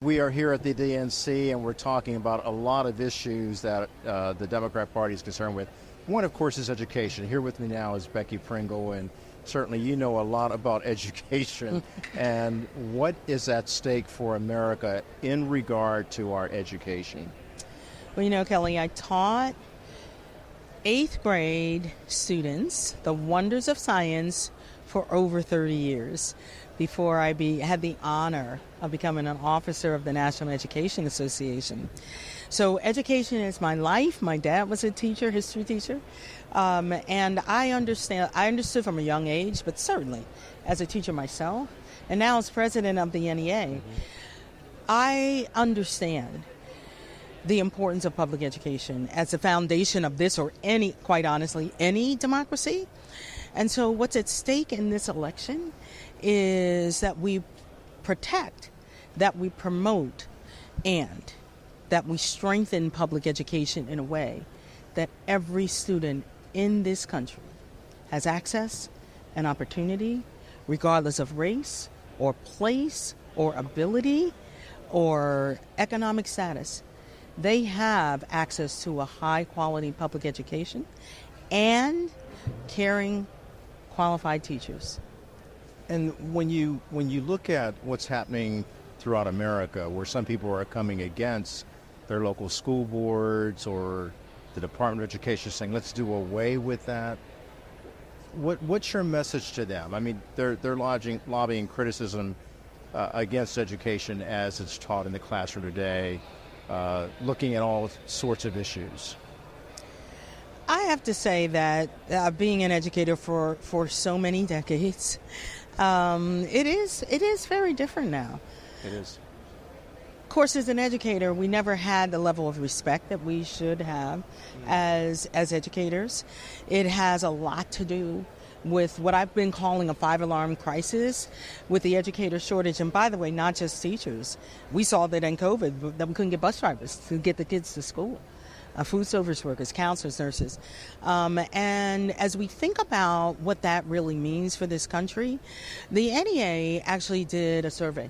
We are here at the DNC and we're talking about a lot of issues that the Democrat Party is concerned with. One, of course, is education. Here with me now is Becky Pringle, and certainly you know a lot about education and what is at stake for America in regard to our education. Well, you know, Kelly, I taught 8th grade students the wonders of science for over 30 years before I had the honor of becoming an officer of the National Education Association. So education is my life. My dad was a teacher, history teacher, and I understood from a young age, but certainly as a teacher myself, and now as president of the NEA, I understand the importance of public education as the foundation of this or any, quite honestly, any democracy. And so what's at stake in this election is that we protect, that we promote, and that we strengthen public education in a way that every student in this country has access and opportunity, regardless of race or place or ability or economic status. They have access to a high-quality public education and caring, qualified teachers. And when you look at what's happening throughout America, where some people are coming against their local school boards or the Department of Education saying, let's do away with that, what's your message to them? I mean, they're lobbying criticism against education as it's taught in the classroom today, looking at all sorts of issues. I have to say that being an educator for so many decades, it is very different now. It is. Of course, as an educator, we never had the level of respect that we should have as educators. It has a lot to do with what I've been calling a 5-alarm crisis with the educator shortage. And by the way, not just teachers. We saw that in COVID, that we couldn't get bus drivers to get the kids to school. Food service workers, counselors, nurses. And as we think about what that really means for this country, the NEA actually did a survey.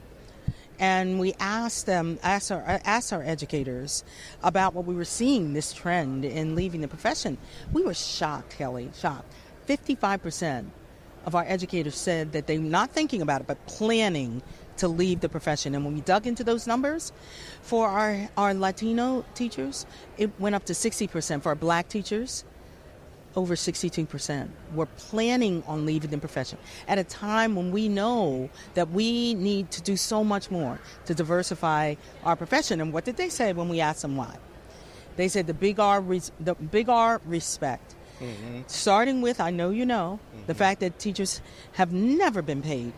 And we asked our educators about what we were seeing, this trend in leaving the profession. We were shocked, Kelly, shocked. 55% of our educators said that they're not thinking about it, but planning to leave the profession. And when we dug into those numbers, for our Latino teachers, it went up to 60%. For our black teachers, over 62% were planning on leaving the profession at a time when we know that we need to do so much more to diversify our profession. And what did they say when we asked them why? They said the big R respect. Mm-hmm. Starting with, I know you know, the fact that teachers have never been paid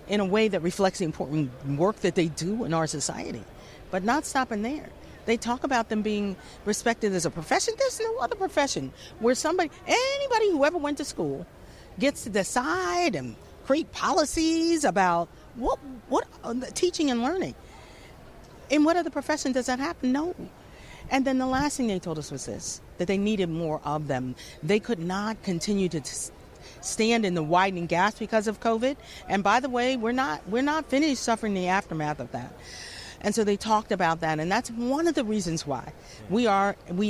in a way that reflects the important work that they do in our society. But not stopping there. They talk about them being respected as a profession. There's no other profession where anybody who ever went to school gets to decide and create policies about what teaching and learning. In what other profession does that happen? No. And then the last thing they told us was this, that they needed more of them. They could not continue to stand in the widening gaps because of COVID. And by the way, we're not finished suffering the aftermath of that. And so they talked about that, and that's one of the reasons why we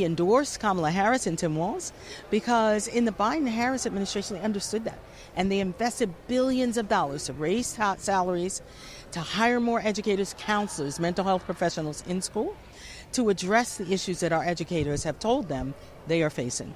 endorsed Kamala Harris and Tim Walz, because in the Biden-Harris administration, they understood that. And they invested billions of dollars to raise salaries, to hire more educators, counselors, mental health professionals in school, to address the issues that our educators have told them they are facing.